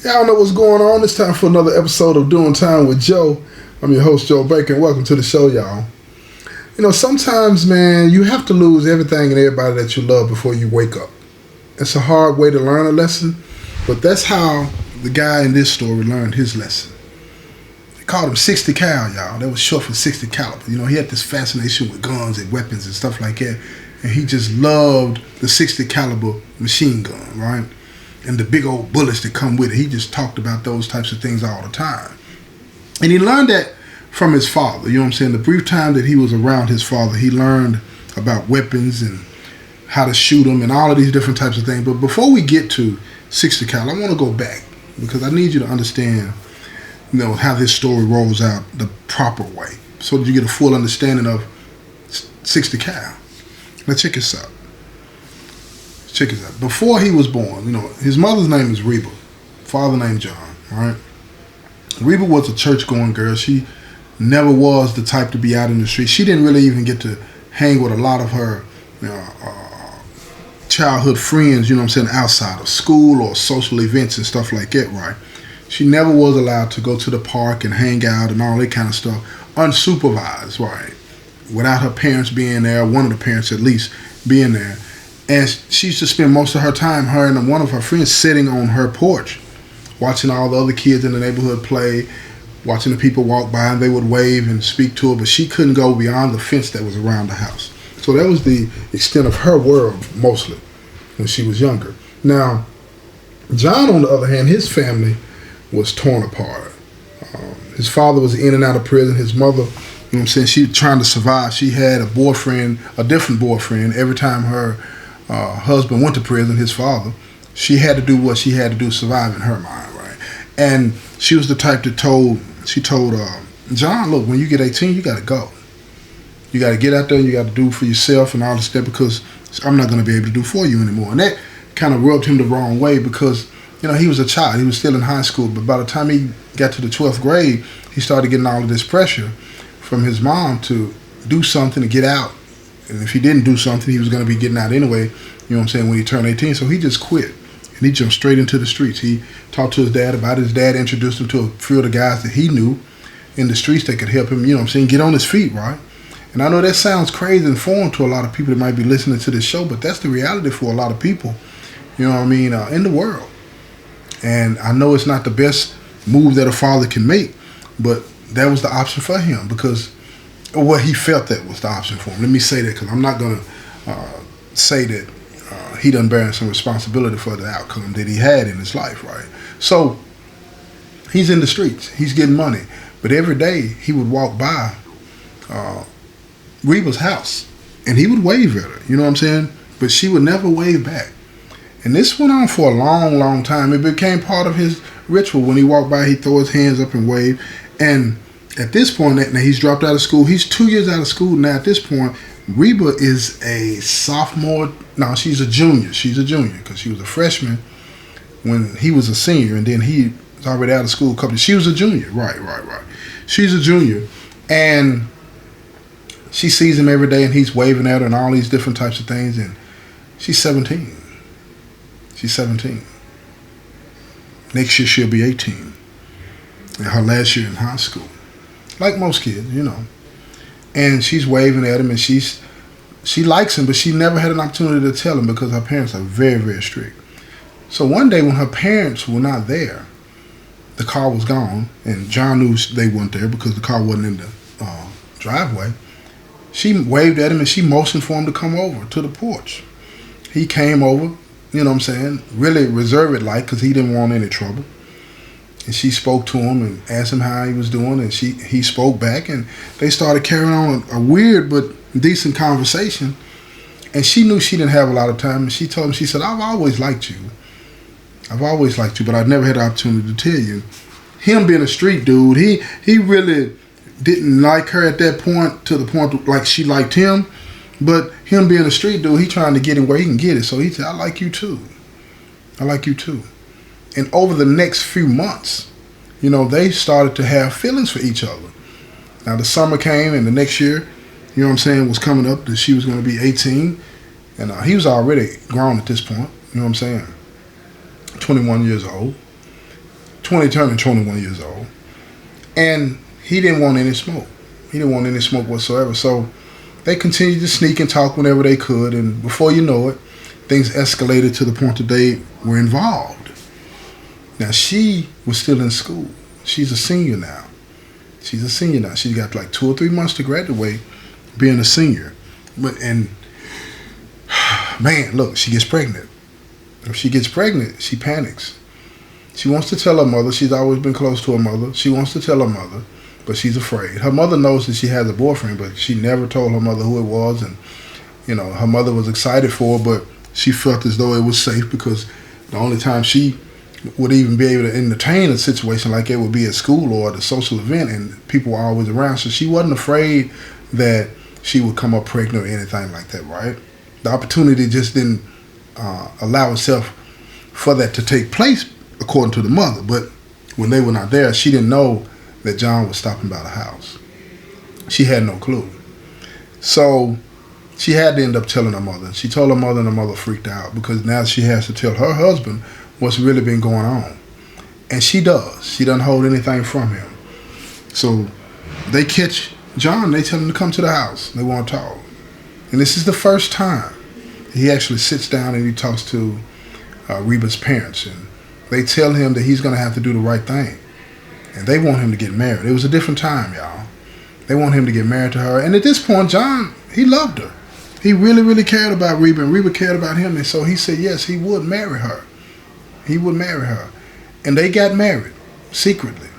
Y'all know what's going on. It's time for another episode of Doing Time with Joe. I'm your host, Joe Baker, and welcome to the show, y'all. You know, sometimes, man, you have to lose everything and everybody that you love before you wake up. It's a hard way to learn a lesson, but that's how the guy in this story learned his lesson. They called him 60 cal, y'all. That was short for 60 caliber. You know, he had this fascination with guns and weapons and stuff like that, and he just loved the 60 caliber machine gun, right? And the big old bullets that come with it. He just talked about those types of things all the time. And he learned that from his father. You know what I'm saying? The brief time that he was around his father, he learned about weapons and how to shoot them and all of these different types of things. But before we get to 60 cal, I want to go back because I need you to understand, you know, how this story rolls out the proper way so that you get a full understanding of 60 cal. Now check this out. Check this out. Before he was born, you know, his mother's name is Reba, father named John, right? Reba was a church-going girl. She never was the type to be out in the street. She didn't really even get to hang with a lot of her, you know, childhood friends, you know what I'm saying, outside of school or social events and stuff like that, right? She never was allowed to go to the park and hang out and all that kind of stuff, unsupervised, right? Without her parents being there, one of the parents at least being there. And she used to spend most of her time, her and one of her friends, sitting on her porch, watching all the other kids in the neighborhood play, watching the people walk by, and they would wave and speak to her, but she couldn't go beyond the fence that was around the house. So that was the extent of her world, mostly, when she was younger. Now, John, on the other hand, his family was torn apart. His father was in and out of prison. His mother, you know what I'm saying, she was trying to survive. She had a boyfriend, a different boyfriend, every time her husband went to prison, his father. She had to do what she had to do to survive in her mind, right? And she was the type that told John, look, when you get 18, you got to go. You got to get out there and you got to do for yourself and all this stuff because I'm not going to be able to do for you anymore. And that kind of rubbed him the wrong way because, you know, he was a child. He was still in high school. But by the time he got to the 12th grade, he started getting all of this pressure from his mom to do something to get out. And if he didn't do something, he was going to be getting out anyway, you know what I'm saying, when he turned 18. So he just quit. And he jumped straight into the streets. He talked to his dad about it. His dad introduced him to a few of the guys that he knew in the streets that could help him, you know what I'm saying, get on his feet, right? And I know that sounds crazy and foreign to a lot of people that might be listening to this show, but that's the reality for a lot of people, you know what I mean, in the world. And I know it's not the best move that a father can make, but that was the option for him because what he felt that was the option for him. Let me say that because I'm not going to say that he done bearing some responsibility for the outcome that he had in his life, right? So he's in the streets. He's getting money. But every day he would walk by Reba's house and he would wave at her, you know what I'm saying? But she would never wave back. And this went on for a long, long time. It became part of his ritual. When he walked by, he'd throw his hands up and wave. And at this point, now he's dropped out of school. He's 2 years out of school now. At this point, Reba is a sophomore. No, she's a junior. She's a junior because she was a freshman when he was a senior, and then he was already out of school. She was a junior. Right. She's a junior, and she sees him every day, and he's waving at her and all these different types of things, and she's 17. She's 17. Next year, she'll be 18. And her last year in high school. Like most kids, you know. And she's waving at him, and she likes him, but she never had an opportunity to tell him because her parents are very, very strict. So one day when her parents were not there, the car was gone, and John knew they weren't there because the car wasn't in the driveway. She waved at him, and she motioned for him to come over to the porch. He came over, you know what I'm saying, really reserved-like because he didn't want any trouble. And she spoke to him and asked him how he was doing, and he spoke back, and they started carrying on a weird but decent conversation. And she knew she didn't have a lot of time, and she told him, she said, I've always liked you. But I've never had the opportunity to tell you. Him being a street dude, he really didn't like her at that point to the point like she liked him. But him being a street dude, he trying to get him where he can get it. So he said, I like you too. And over the next few months, you know, they started to have feelings for each other. Now the summer came, and the next year, you know what I'm saying, was coming up that she was going to be 18. And he was already grown at this point, you know what I'm saying, 21 years old. 20 turning 21 years old. And he didn't want any smoke. He didn't want any smoke whatsoever. So they continued to sneak and talk whenever they could. And before you know it, things escalated to the point that they were involved. Now, she was still in school. She's a senior now. She's got like 2 or 3 months to graduate being a senior. Man, look, she gets pregnant. If she gets pregnant, she panics. She wants to tell her mother. She's always been close to her mother. She wants to tell her mother, but she's afraid. Her mother knows that she has a boyfriend, but she never told her mother who it was. And, her mother was excited for her, but she felt as though it was safe because the only time she would even be able to entertain a situation like it would be at school or at a social event, and people were always around. So she wasn't afraid that she would come up pregnant or anything like that, right? The opportunity just didn't allow itself for that to take place, according to the mother. But when they were not there, she didn't know that John was stopping by the house. She had no clue. So she had to end up telling her mother. She told her mother, and her mother freaked out because now she has to tell her husband what's really been going on. And she does. She doesn't hold anything from him. So they catch John. They tell him to come to the house. They want to talk. And this is the first time he actually sits down and he talks to Reba's parents. And they tell him that he's going to have to do the right thing. And they want him to get married. It was a different time, y'all. They want him to get married to her. And at this point, John, he loved her. He really, really cared about Reba, and Reba cared about him. And so he said, yes, he would marry her. He would marry her. And they got married secretly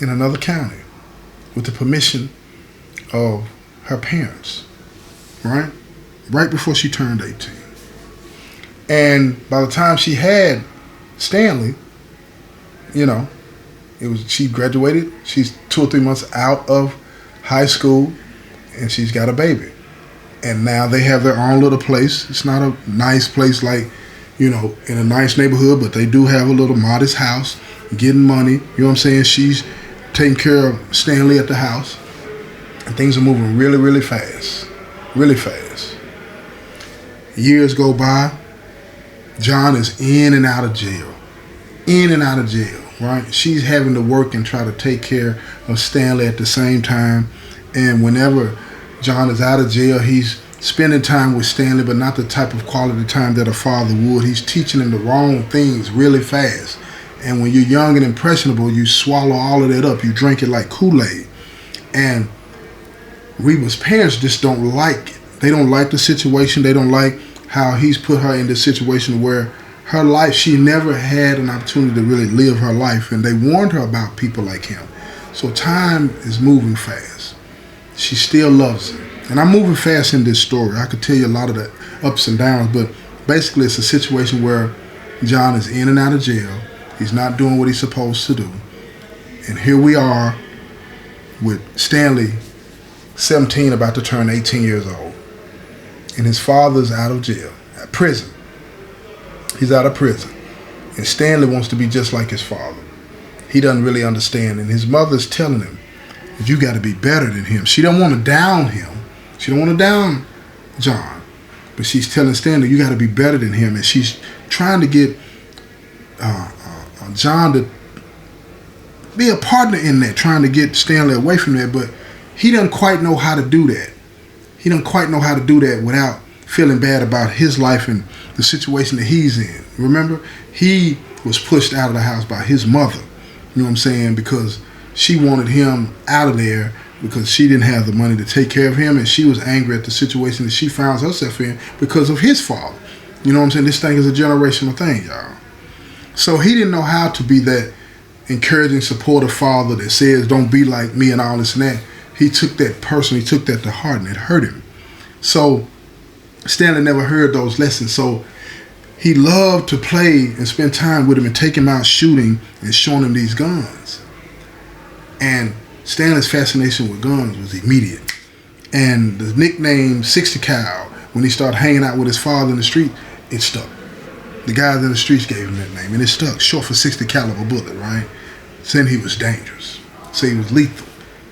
in another county with the permission of her parents, right? Right before she turned 18. And by the time she had Stanley, she graduated. She's 2 or 3 months out of high school, and she's got a baby. And now they have their own little place. It's not a nice place like, in a nice neighborhood, but they do have a little modest house, getting money. You know what I'm saying? She's taking care of Stanley at the house. And things are moving really, really fast. Really fast. Years go by. John is in and out of jail. In and out of jail, right? She's having to work and try to take care of Stanley at the same time. And whenever John is out of jail, he's spending time with Stanley, but not the type of quality time that a father would. He's teaching him the wrong things really fast. And when you're young and impressionable, you swallow all of that up. You drink it like Kool-Aid. And Reba's parents just don't like it. They don't like the situation. They don't like how he's put her in this situation where her life, she never had an opportunity to really live her life. And they warned her about people like him. So time is moving fast. She still loves him. And I'm moving fast in this story. I could tell you a lot of the ups and downs, but basically it's a situation where John is in and out of jail. He's not doing what he's supposed to do. And here we are with Stanley, 17, about to turn 18 years old. And his father's out of jail, at prison. He's out of prison. And Stanley wants to be just like his father. He doesn't really understand. And his mother's telling him, you got to be better than him. She don't want to down him. She don't want to down John. But she's telling Stanley, you got to be better than him. And she's trying to get John to be a partner in that, trying to get Stanley away from that. But he doesn't quite know how to do that. He doesn't quite know how to do that without feeling bad about his life and the situation that he's in. Remember, he was pushed out of the house by his mother. You know what I'm saying? Because she wanted him out of there because she didn't have the money to take care of him, and she was angry at the situation that she found herself in because of his father. You know what I'm saying? This thing is a generational thing, y'all. So he didn't know how to be that encouraging, supportive father that says, don't be like me and all this and that. He took that personally, he took that to heart, and it hurt him. So Stanley never heard those lessons. So he loved to play and spend time with him and take him out shooting and showing him these guns. And Stanley's fascination with guns was immediate. And the nickname 60 Cal, when he started hanging out with his father in the street, it stuck. The guys in the streets gave him that name, and it stuck. Short for 60 caliber bullet, right? Saying he was dangerous. So he was lethal.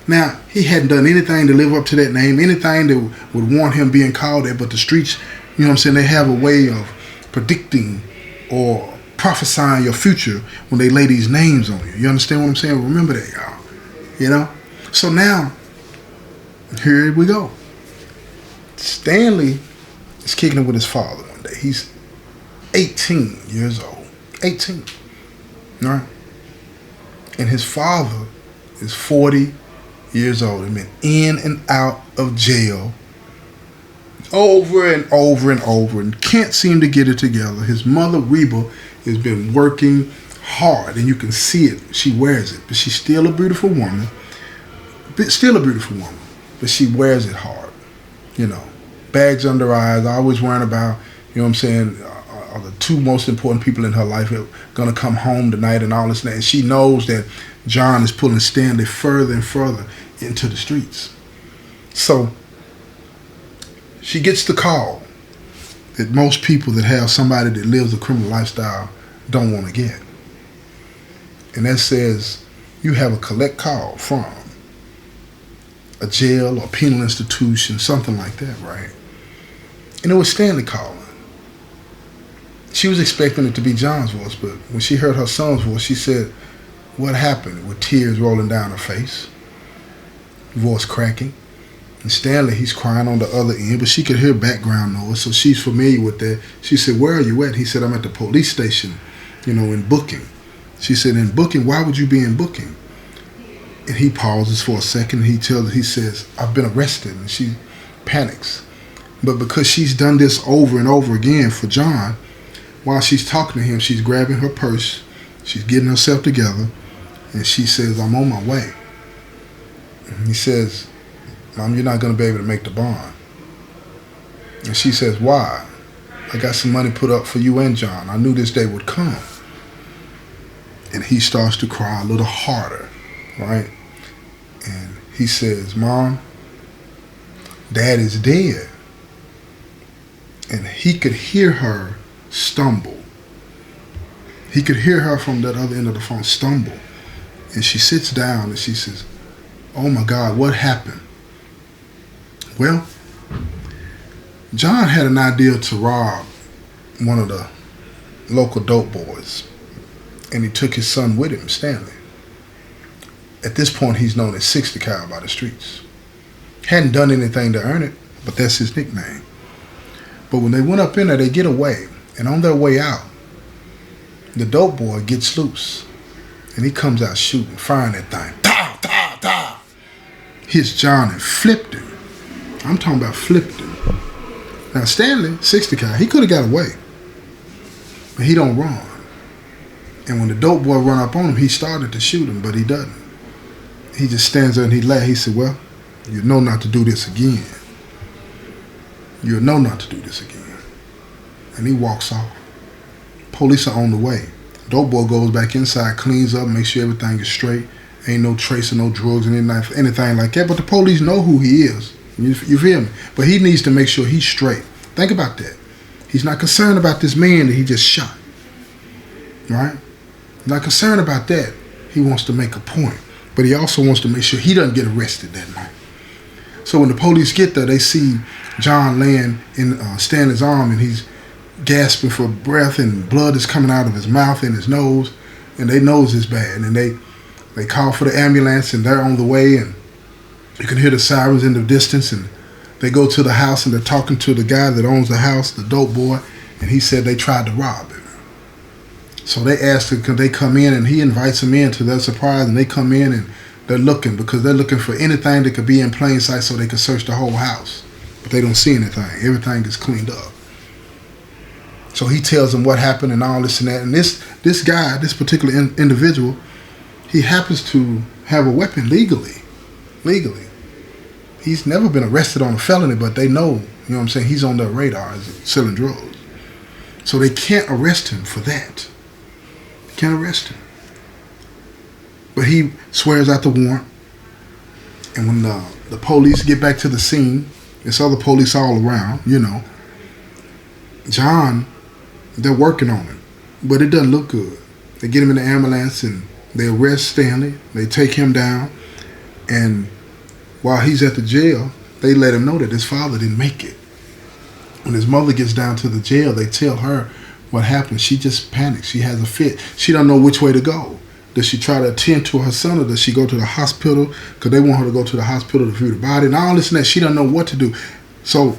Now, he hadn't done anything to live up to that name, anything that would warrant him being called that, but the streets, you know what I'm saying, they have a way of predicting or prophesying your future when they lay these names on you. You understand what I'm saying? Remember that, y'all. You know? So now, here we go. Stanley is kicking it with his father one day. He's 18 years old. 18. All right? And his father is 40 years old. He's been in and out of jail over and over and over and can't seem to get it together. His mother, Reba, has been working hard, and you can see it. She wears it, but she's still a beautiful woman. But she wears it hard. You know, bags under her eyes, always worrying about, you know what I'm saying, are the two most important people in her life are going to come home tonight and all this. And she knows that John is pulling Stanley further and further into the streets. So she gets the call that most people that have somebody that lives a criminal lifestyle don't want to get. And that says you have a collect call from a jail or penal institution, something like that, right? And it was Stanley calling. She was expecting it to be John's voice, but when she heard her son's voice, she said, "What happened?" with tears rolling down her face, voice cracking. And Stanley, he's crying on the other end, but she could hear background noise, so she's familiar with that. She said, "Where are you at?" He said, "I'm at the police station, in Booking." She said, "In Booking? Why would you be in Booking?" And he pauses for a second. He says, "I've been arrested." And she panics. But because she's done this over and over again for John, while she's talking to him, she's grabbing her purse, she's getting herself together, and she says, "I'm on my way." And he says, "Mom, you're not going to be able to make the bond." And she says, "Why?" "I got some money put up for you and John. I knew this day would come." And he starts to cry a little harder, right? And he says, "Mom, Dad is dead." And he could hear her stumble. He could hear her from that other end of the phone stumble. And she sits down and she says, "Oh my God, what happened?" Well, John had an idea to rob one of the local dope boys. And he took his son with him, Stanley. At this point, he's known as 60 Cal by the streets. Hadn't done anything to earn it, but that's his nickname. But when they went up in there, they get away. And on their way out, the dope boy gets loose. And he comes out shooting, firing that thing. Pow, pow, pow. Hits John and flipped him. I'm talking about flipped him. Now Stanley, 60 Cal, he could have got away. But he don't run. And when the dope boy run up on him, he started to shoot him, but he doesn't. He just stands there and he laughs. He said, "Well, you know not to do this again. You'll know not to do this again." And he walks off. Police are on the way. Dope boy goes back inside, cleans up, makes sure everything is straight. Ain't no trace of no drugs and anything like that. But the police know who he is. You feel me? But he needs to make sure he's straight. Think about that. He's not concerned about this man that he just shot. Right? Not concerned about that. He wants to make a point. But he also wants to make sure he doesn't get arrested that night. So when the police get there, they see John laying in Stanley's arm, and he's gasping for breath, and blood is coming out of his mouth and his nose, and their nose is bad. And they call for the ambulance, and they're on the way, and you can hear the sirens in the distance, and they go to the house, and they're talking to the guy that owns the house, the dope boy, and he said they tried to rob him. So they asked him, could they come in, and he invites them in to their surprise, and they come in, and they're looking, because they're looking for anything that could be in plain sight so they can search the whole house. But they don't see anything. Everything is cleaned up. So he tells them what happened and all this and that. And this guy, this particular individual, he happens to have a weapon legally. He's never been arrested on a felony, but they know, you know what I'm saying, he's on their radar as selling drugs. So they can't arrest him for that. Can't arrest him. But he swears out the warrant. And when the police get back to the scene, there's other police all around, you know. John, they're working on him, but it doesn't look good. They get him in the ambulance and they arrest Stanley. They take him down. And while he's at the jail, they let him know that his father didn't make it. When his mother gets down to the jail, they tell her, what happens? She just panics. She has a fit. She don't know which way to go. Does she try to attend to her son, or does she go to the hospital? Because they want her to go to the hospital to view the body and all this and that. She don't know what to do. So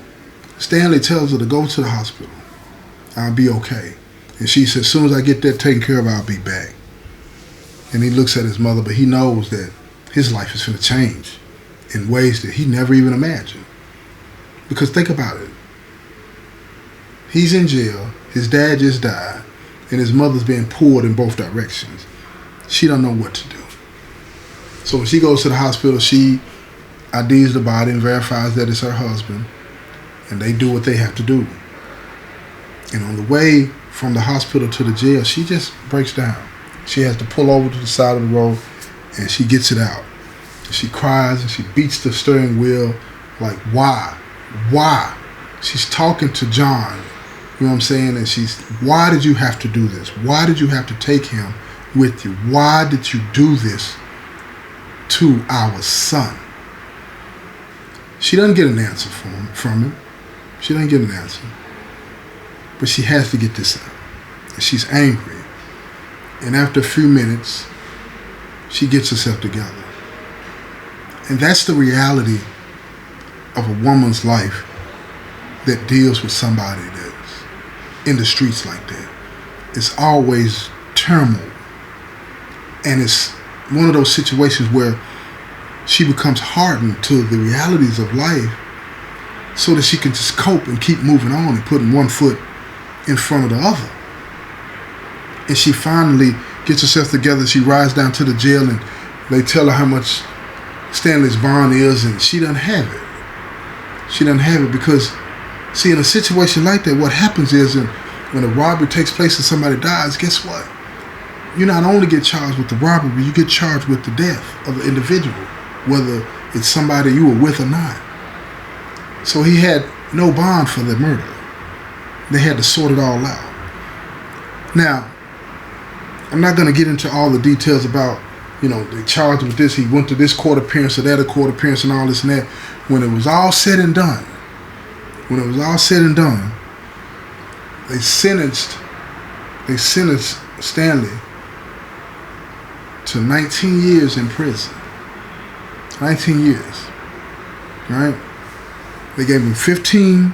Stanley tells her to go to the hospital. I'll be okay. And she says, as soon as I get that taken care of, I'll be back. And he looks at his mother, but he knows that his life is going to change in ways that he never even imagined. Because think about it. He's in jail. His dad just died. And his mother's being pulled in both directions. She don't know what to do. So when she goes to the hospital, she IDs the body and verifies that it's her husband. And they do what they have to do. And on the way from the hospital to the jail, she just breaks down. She has to pull over to the side of the road, and she gets it out. She cries and she beats the steering wheel like, why? Why? She's talking to John, you know what I'm saying? And why did you have to do this? Why did you have to take him with you? Why did you do this to our son? She doesn't get an answer from him. She doesn't get an answer. But she has to get this out. And she's angry. And after a few minutes, she gets herself together. And that's the reality of a woman's life that deals with somebody that's in the streets like that. It's always turmoil. And it's one of those situations where she becomes hardened to the realities of life so that she can just cope and keep moving on and putting one foot in front of the other. And she finally gets herself together. She rides down to the jail and they tell her how much Stanley's bond is, and she doesn't have it. She doesn't have it because, see, in a situation like that, what happens is when a robbery takes place and somebody dies, guess what? You not only get charged with the robbery, but you get charged with the death of the individual, whether it's somebody you were with or not. So he had no bond for the murder. They had to sort it all out. Now, I'm not going to get into all the details about, they charged him with this. He went to this court appearance or that court appearance and all this and that. When it was all said and done, they sentenced Stanley to 19 years in prison. 19 years. Right? They gave him 15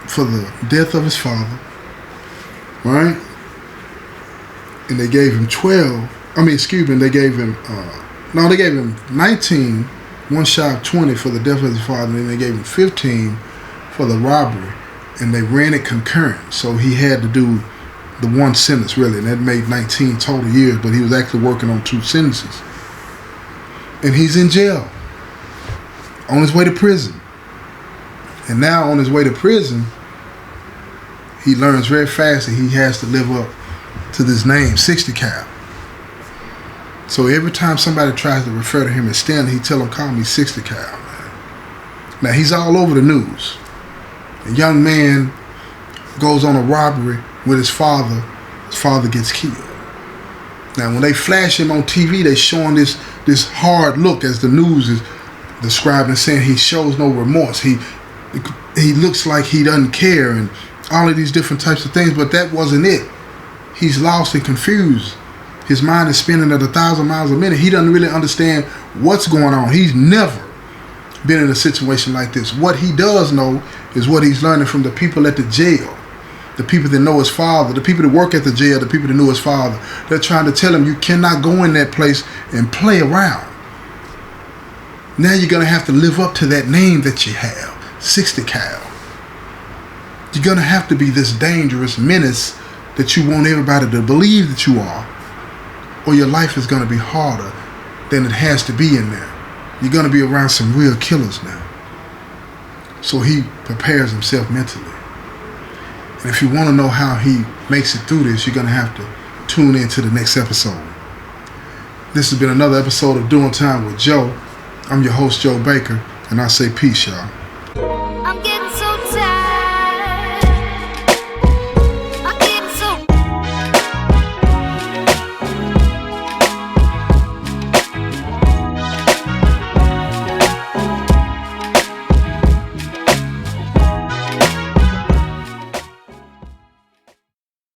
for the death of his father. Right? And they gave him they gave him 19, one shy of 20 for the death of his father, and then they gave him 15 for the robbery, and they ran it concurrent. So he had to do the one sentence, really, and that made 19 total years, but he was actually working on 2 sentences. And he's in jail, on his way to prison. And now on his way to prison, he learns very fast that he has to live up to this name, 60 Cal. So every time somebody tries to refer to him as Stanley, he tell them, call me 60 Cal, man. Now he's all over the news. A young man goes on a robbery with his father. His father gets killed. Now when they flash him on TV, they showing this hard look, as the news is describing, saying he shows no remorse. He looks like he doesn't care and all of these different types of things, but that wasn't it. He's lost and confused. His mind is spinning at 1,000 miles a minute. He doesn't really understand what's going on. He's never been in a situation like this. What he does know is what he's learning from the people at the jail, the people that know his father, the people that work at the jail, the people that knew his father. They're trying to tell him, you cannot go in that place and play around. Now you're going to have to live up to that name that you have, 60 Cal. You're going to have to be this dangerous menace that you want everybody to believe that you are, or your life is going to be harder than it has to be in there. You're going to be around some real killers now. So he prepares himself mentally. And if you want to know how he makes it through this, you're going to have to tune in to the next episode. This has been another episode of Doing Time with Joe. I'm your host, Joe Baker, and I say peace, y'all.